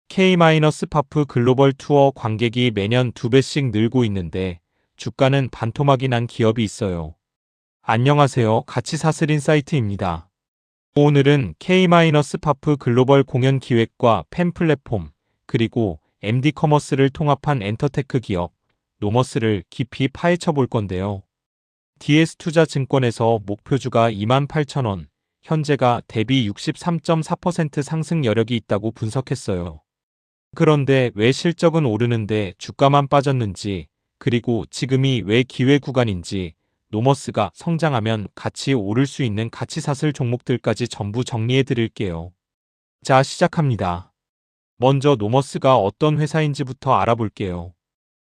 K-파프 글로벌 투어 관객이 매년 2배씩 늘고 있는데 주가는 반토막이 난 기업이 있어요. 안녕하세요. 가치사슬 인사이트입니다. 오늘은 K-파프 글로벌 공연 기획과 팬 플랫폼, 그리고 MD 커머스를 통합한 엔터테크 기업 노머스를 깊이 파헤쳐 볼 건데요. DS투자증권에서 목표주가 28,000원, 현재가 대비 63.4% 상승 여력이 있다고 분석했어요. 그런데 왜 실적은 오르는데 주가만 빠졌는지, 그리고 지금이 왜 기회 구간인지, 노머스가 성장하면 같이 오를 수 있는 가치사슬 종목들까지 전부 정리해 드릴게요. 자, 시작합니다. 먼저 노머스가 어떤 회사인지부터 알아볼게요.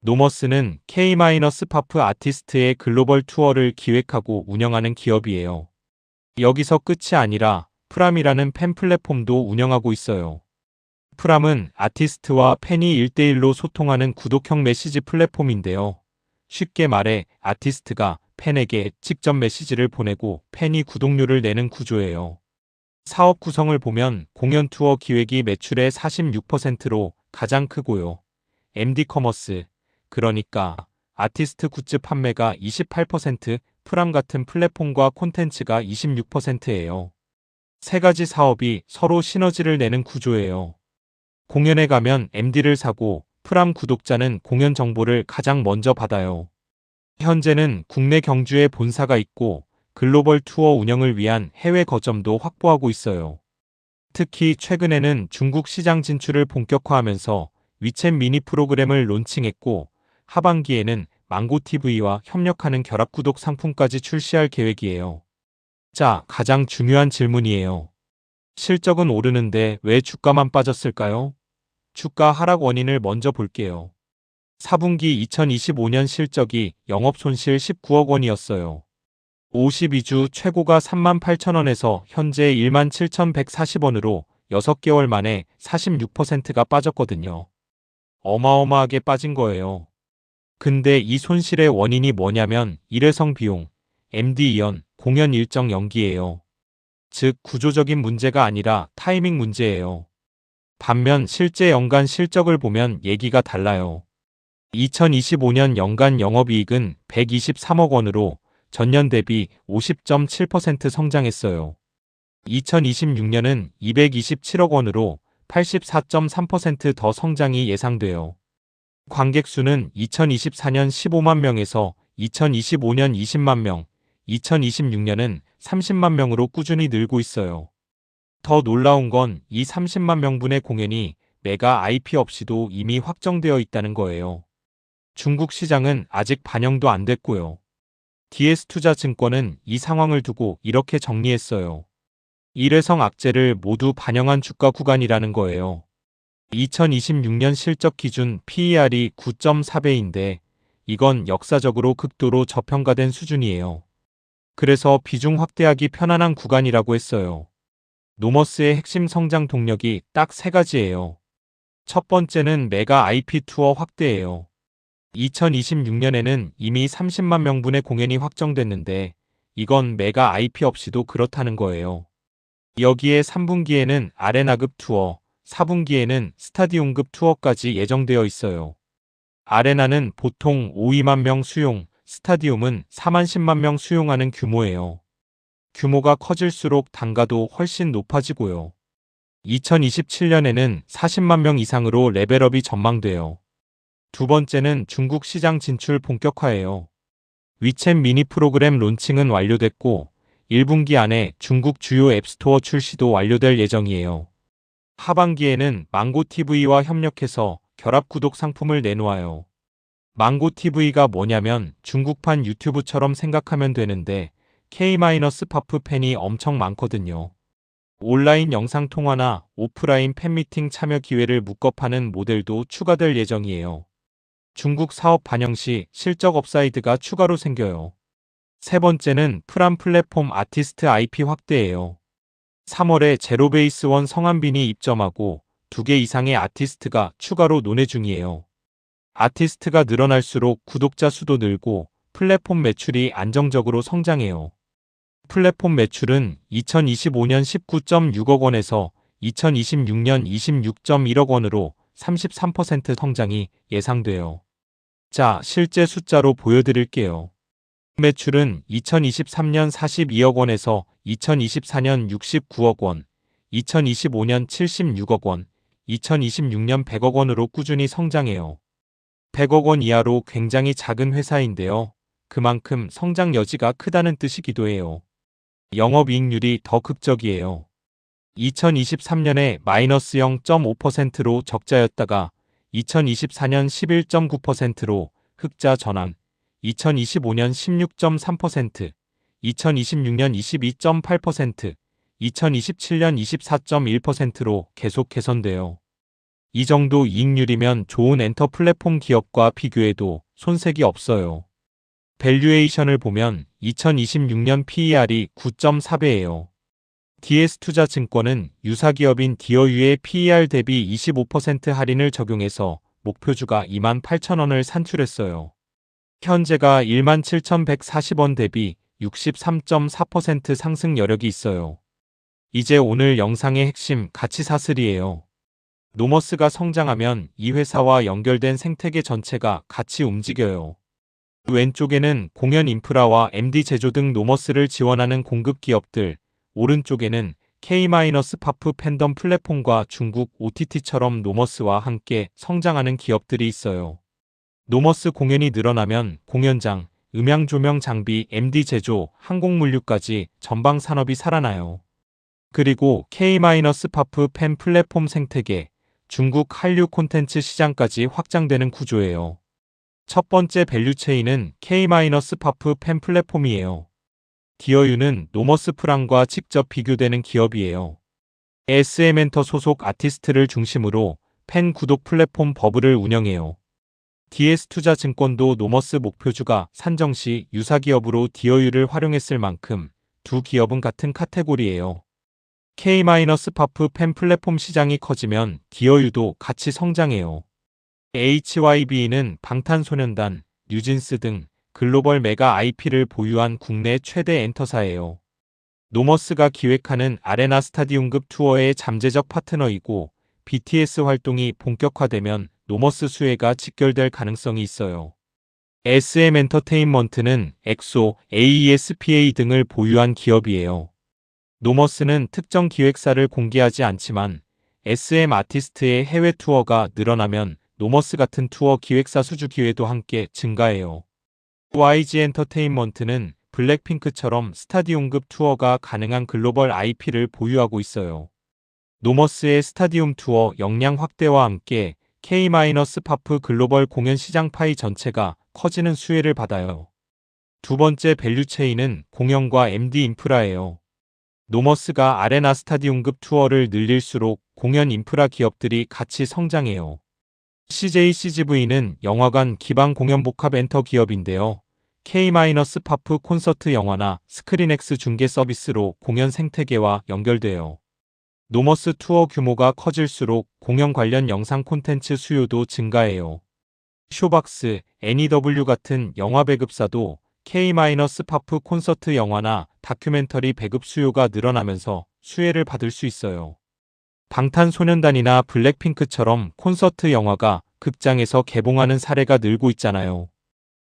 노머스는 K-파프 아티스트의 글로벌 투어를 기획하고 운영하는 기업이에요. 여기서 끝이 아니라 프람이라는 팬 플랫폼도 운영하고 있어요. 프람은 아티스트와 팬이 1대1로 소통하는 구독형 메시지 플랫폼인데요. 쉽게 말해 아티스트가 팬에게 직접 메시지를 보내고 팬이 구독료를 내는 구조예요. 사업 구성을 보면 공연 투어 기획이 매출의 46%로 가장 크고요. MD 커머스, 그러니까 아티스트 굿즈 판매가 28%, 프람 같은 플랫폼과 콘텐츠가 26%예요. 세 가지 사업이 서로 시너지를 내는 구조예요. 공연에 가면 MD를 사고 프람 구독자는 공연 정보를 가장 먼저 받아요. 현재는 국내 경주에 본사가 있고 글로벌 투어 운영을 위한 해외 거점도 확보하고 있어요. 특히 최근에는 중국 시장 진출을 본격화하면서 위챗 미니 프로그램을 론칭했고 하반기에는 망고TV와 협력하는 결합구독 상품까지 출시할 계획이에요. 자, 가장 중요한 질문이에요. 실적은 오르는데 왜 주가만 빠졌을까요? 주가 하락 원인을 먼저 볼게요. 4분기 2025년 실적이 영업손실 19억 원이었어요. 52주 최고가 38,000원에서 현재 17,140원으로 6개월 만에 46%가 빠졌거든요. 어마어마하게 빠진 거예요. 근데 이 손실의 원인이 뭐냐면 일회성 비용, MD 이연, 공연 일정 연기예요. 즉 구조적인 문제가 아니라 타이밍 문제예요. 반면 실제 연간 실적을 보면 얘기가 달라요. 2025년 연간 영업이익은 123억 원으로 전년 대비 50.7% 성장했어요. 2026년은 227억 원으로 84.3% 더 성장이 예상돼요. 관객 수는 2024년 15만 명에서 2025년 20만 명, 2026년은 30만 명으로 꾸준히 늘고 있어요. 더 놀라운 건 이 30만 명분의 공연이 메가 IP 없이도 이미 확정되어 있다는 거예요. 중국 시장은 아직 반영도 안 됐고요. DS투자증권은 이 상황을 두고 이렇게 정리했어요. 일회성 악재를 모두 반영한 주가 구간이라는 거예요. 2026년 실적 기준 PER이 9.4배인데 이건 역사적으로 극도로 저평가된 수준이에요. 그래서 비중 확대하기 편안한 구간이라고 했어요. 노머스의 핵심 성장 동력이 딱 세 가지예요. 첫 번째는 메가 IP 투어 확대예요. 2026년에는 이미 30만 명분의 공연이 확정됐는데 이건 메가 IP 없이도 그렇다는 거예요. 여기에 3분기에는 아레나급 투어, 4분기에는 스타디움급 투어까지 예정되어 있어요. 아레나는 보통 5~2만 명 수용, 스타디움은 4만 10만 명 수용하는 규모예요. 규모가 커질수록 단가도 훨씬 높아지고요. 2027년에는 40만 명 이상으로 레벨업이 전망돼요. 두 번째는 중국 시장 진출 본격화예요. 위챗 미니 프로그램 론칭은 완료됐고 1분기 안에 중국 주요 앱스토어 출시도 완료될 예정이에요. 하반기에는 망고TV와 협력해서 결합구독 상품을 내놓아요. 망고TV가 뭐냐면 중국판 유튜브처럼 생각하면 되는데 K-파프 팬이 엄청 많거든요. 온라인 영상통화나 오프라인 팬미팅 참여 기회를 묶어 파는 모델도 추가될 예정이에요. 중국 사업 반영 시 실적 업사이드가 추가로 생겨요. 세 번째는 프람 플랫폼 아티스트 IP 확대예요. 3월에 제로베이스1 성한빈이 입점하고 2개 이상의 아티스트가 추가로 논의 중이에요. 아티스트가 늘어날수록 구독자 수도 늘고 플랫폼 매출이 안정적으로 성장해요. 플랫폼 매출은 2025년 19.6억 원에서 2026년 26.1억 원으로 33% 성장이 예상돼요. 자, 실제 숫자로 보여드릴게요. 매출은 2023년 42억 원에서 2024년 69억 원, 2025년 76억 원, 2026년 100억 원으로 꾸준히 성장해요. 100억 원 이하로 굉장히 작은 회사인데요. 그만큼 성장 여지가 크다는 뜻이기도 해요. 영업이익률이 더 극적이에요. 2023년에 마이너스 0.5%로 적자였다가 2024년 11.9%로 흑자 전환, 2025년 16.3%, 2026년 22.8%, 2027년 24.1%로 계속 개선돼요. 이 정도 이익률이면 좋은 엔터 플랫폼 기업과 비교해도 손색이 없어요. 밸류에이션을 보면 2026년 PER이 9.4배예요. DS투자증권은 유사기업인 디어유의 PER 대비 25% 할인을 적용해서 목표주가 28,000원을 산출했어요. 현재가 17,140원 대비 63.4% 상승 여력이 있어요. 이제 오늘 영상의 핵심 가치 사슬이에요. 노머스가 성장하면 이 회사와 연결된 생태계 전체가 같이 움직여요. 왼쪽에는 공연 인프라와 MD 제조 등 노머스를 지원하는 공급 기업들, 오른쪽에는 K-파프 팬덤 플랫폼과 중국 OTT처럼 노머스와 함께 성장하는 기업들이 있어요. 노머스 공연이 늘어나면 공연장, 음향 조명 장비, MD 제조, 항공물류까지 전방 산업이 살아나요. 그리고 K-파프 팬 플랫폼 생태계, 중국 한류 콘텐츠 시장까지 확장되는 구조예요. 첫 번째 밸류체인은 K-파프 팬 플랫폼이에요. 디어유는 노머스 프랑과 직접 비교되는 기업이에요. SM엔터 소속 아티스트를 중심으로 팬 구독 플랫폼 버블을 운영해요. DS투자증권도 노머스 목표주가 산정 시 유사기업으로 디어유를 활용했을 만큼 두 기업은 같은 카테고리예요. K-파프 팬 플랫폼 시장이 커지면 디어유도 같이 성장해요. HYB는 방탄소년단, 뉴진스 등 글로벌 메가 IP를 보유한 국내 최대 엔터사예요. 노머스가 기획하는 아레나 스타디움급 투어의 잠재적 파트너이고 BTS 활동이 본격화되면 노머스 수혜가 직결될 가능성이 있어요. SM엔터테인먼트는 엑소, AESPA 등을 보유한 기업이에요. 노머스는 특정 기획사를 공개하지 않지만 SM 아티스트의 해외 투어가 늘어나면 노머스 같은 투어 기획사 수주 기회도 함께 증가해요. YG 엔터테인먼트는 블랙핑크처럼 스타디움급 투어가 가능한 글로벌 IP를 보유하고 있어요. 노머스의 스타디움 투어 역량 확대와 함께 K-파프 글로벌 공연 시장 파이 전체가 커지는 수혜를 받아요. 두 번째 밸류체인은 공연과 MD 인프라예요. 노머스가 아레나 스타디움급 투어를 늘릴수록 공연 인프라 기업들이 같이 성장해요. CJCGV는 영화관 기반 공연 복합 엔터 기업인데요. K-파프 콘서트 영화나 스크린X 중계 서비스로 공연 생태계와 연결돼요. 노머스 투어 규모가 커질수록 공연 관련 영상 콘텐츠 수요도 증가해요. 쇼박스, NEW 같은 영화 배급사도 K-파프 콘서트 영화나 다큐멘터리 배급 수요가 늘어나면서 수혜를 받을 수 있어요. 방탄소년단이나 블랙핑크처럼 콘서트 영화가 극장에서 개봉하는 사례가 늘고 있잖아요.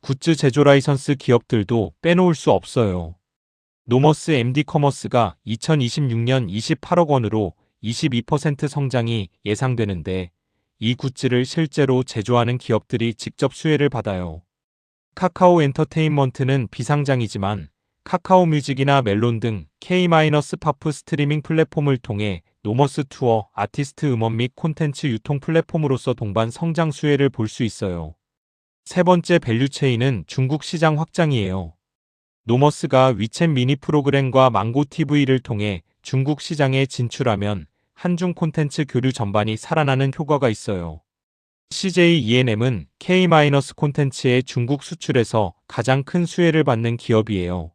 굿즈 제조 라이선스 기업들도 빼놓을 수 없어요. 노머스 MD 커머스가 2026년 28억 원으로 22% 성장이 예상되는데 이 굿즈를 실제로 제조하는 기업들이 직접 수혜를 받아요. 카카오 엔터테인먼트는 비상장이지만 카카오 뮤직이나 멜론 등 K-파프 스트리밍 플랫폼을 통해 노머스 투어, 아티스트 음원 및 콘텐츠 유통 플랫폼으로서 동반 성장 수혜를 볼 수 있어요. 세 번째 밸류체인은 중국 시장 확장이에요. 노머스가 위챗 미니 프로그램과 망고 TV를 통해 중국 시장에 진출하면 한중 콘텐츠 교류 전반이 살아나는 효과가 있어요. CJ ENM은 K- 콘텐츠의 중국 수출에서 가장 큰 수혜를 받는 기업이에요.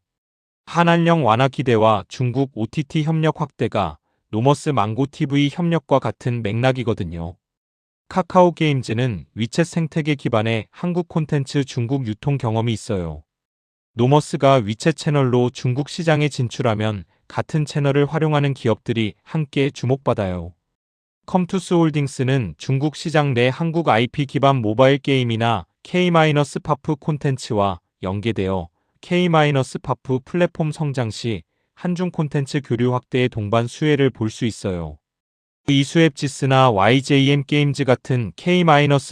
한한령 완화 기대와 중국 OTT 협력 확대가 노머스 망고 TV 협력과 같은 맥락이거든요. 카카오 게임즈는 위챗 생태계 기반의 한국 콘텐츠 중국 유통 경험이 있어요. 노머스가 위챗 채널로 중국 시장에 진출하면 같은 채널을 활용하는 기업들이 함께 주목받아요. 컴투스홀딩스는 중국 시장 내 한국 IP 기반 모바일 게임이나 K-파프 콘텐츠와 연계되어 K-파프 플랫폼 성장 시 한중 콘텐츠 교류 확대의 동반 수혜를 볼 수 있어요. 이수앱지스나 YJM 게임즈 같은 K-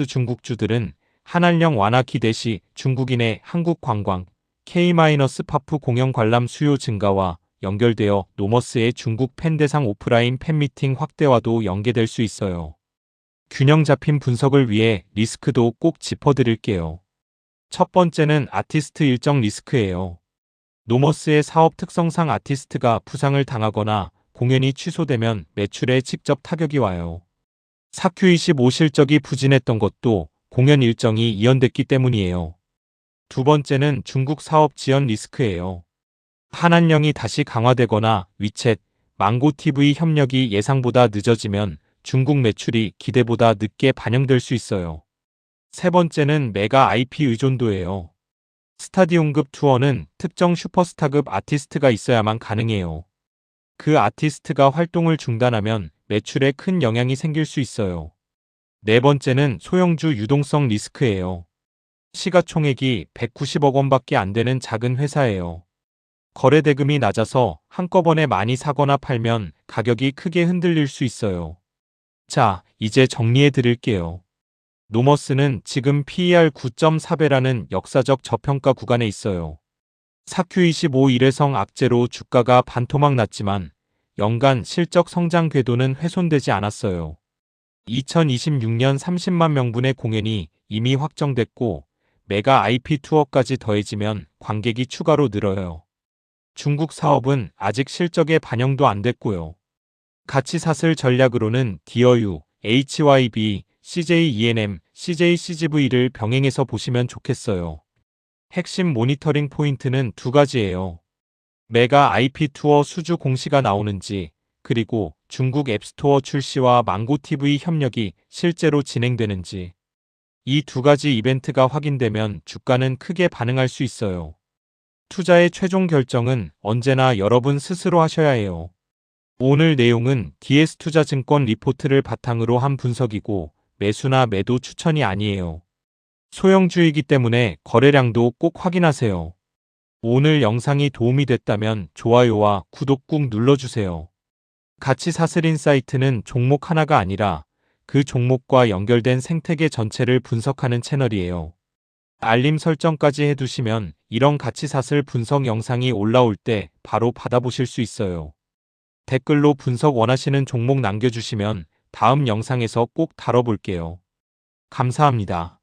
중국주들은 한한령 완화 기대 시 중국인의 한국 관광, K-파프 공연 관람 수요 증가와 연결되어 노머스의 중국 팬 대상 오프라인 팬미팅 확대와도 연계될 수 있어요. 균형 잡힌 분석을 위해 리스크도 꼭 짚어드릴게요. 첫 번째는 아티스트 일정 리스크예요. 노머스의 사업 특성상 아티스트가 부상을 당하거나 공연이 취소되면 매출에 직접 타격이 와요. 사큐25 실적이 부진했던 것도 공연 일정이 이연됐기 때문이에요. 두 번째는 중국 사업 지연 리스크예요. 한한령이 다시 강화되거나 위챗, 망고TV 협력이 예상보다 늦어지면 중국 매출이 기대보다 늦게 반영될 수 있어요. 세 번째는 메가 IP 의존도예요. 스타디움급 투어는 특정 슈퍼스타급 아티스트가 있어야만 가능해요. 그 아티스트가 활동을 중단하면 매출에 큰 영향이 생길 수 있어요. 네 번째는 소형주 유동성 리스크예요. 시가총액이 190억 원밖에 안 되는 작은 회사예요. 거래 대금이 낮아서 한꺼번에 많이 사거나 팔면 가격이 크게 흔들릴 수 있어요. 자, 이제 정리해 드릴게요. 노머스는 지금 PER 9.4배라는 역사적 저평가 구간에 있어요. 사큐25 일회성 악재로 주가가 반토막 났지만 연간 실적 성장 궤도는 훼손되지 않았어요. 2026년 30만 명분의 공연이 이미 확정됐고 메가 IP 투어까지 더해지면 관객이 추가로 늘어요. 중국 사업은 아직 실적에 반영도 안 됐고요. 같이 사슬 전략으로는 디어유, HYB, CJ-ENM, CJ-CGV를 병행해서 보시면 좋겠어요. 핵심 모니터링 포인트는 두 가지예요. 메가 IP 투어 수주 공시가 나오는지, 그리고 중국 앱스토어 출시와 망고TV 협력이 실제로 진행되는지. 이 두 가지 이벤트가 확인되면 주가는 크게 반응할 수 있어요. 투자의 최종 결정은 언제나 여러분 스스로 하셔야 해요. 오늘 내용은 DS투자증권 리포트를 바탕으로 한 분석이고 매수나 매도 추천이 아니에요. 소형주이기 때문에 거래량도 꼭 확인하세요. 오늘 영상이 도움이 됐다면 좋아요와 구독 꾹 눌러주세요. 가치 사슬 인사이트는 종목 하나가 아니라 그 종목과 연결된 생태계 전체를 분석하는 채널이에요. 알림 설정까지 해두시면 이런 가치 사슬 분석 영상이 올라올 때 바로 받아보실 수 있어요. 댓글로 분석 원하시는 종목 남겨주시면 다음 영상에서 꼭 다뤄볼게요. 감사합니다.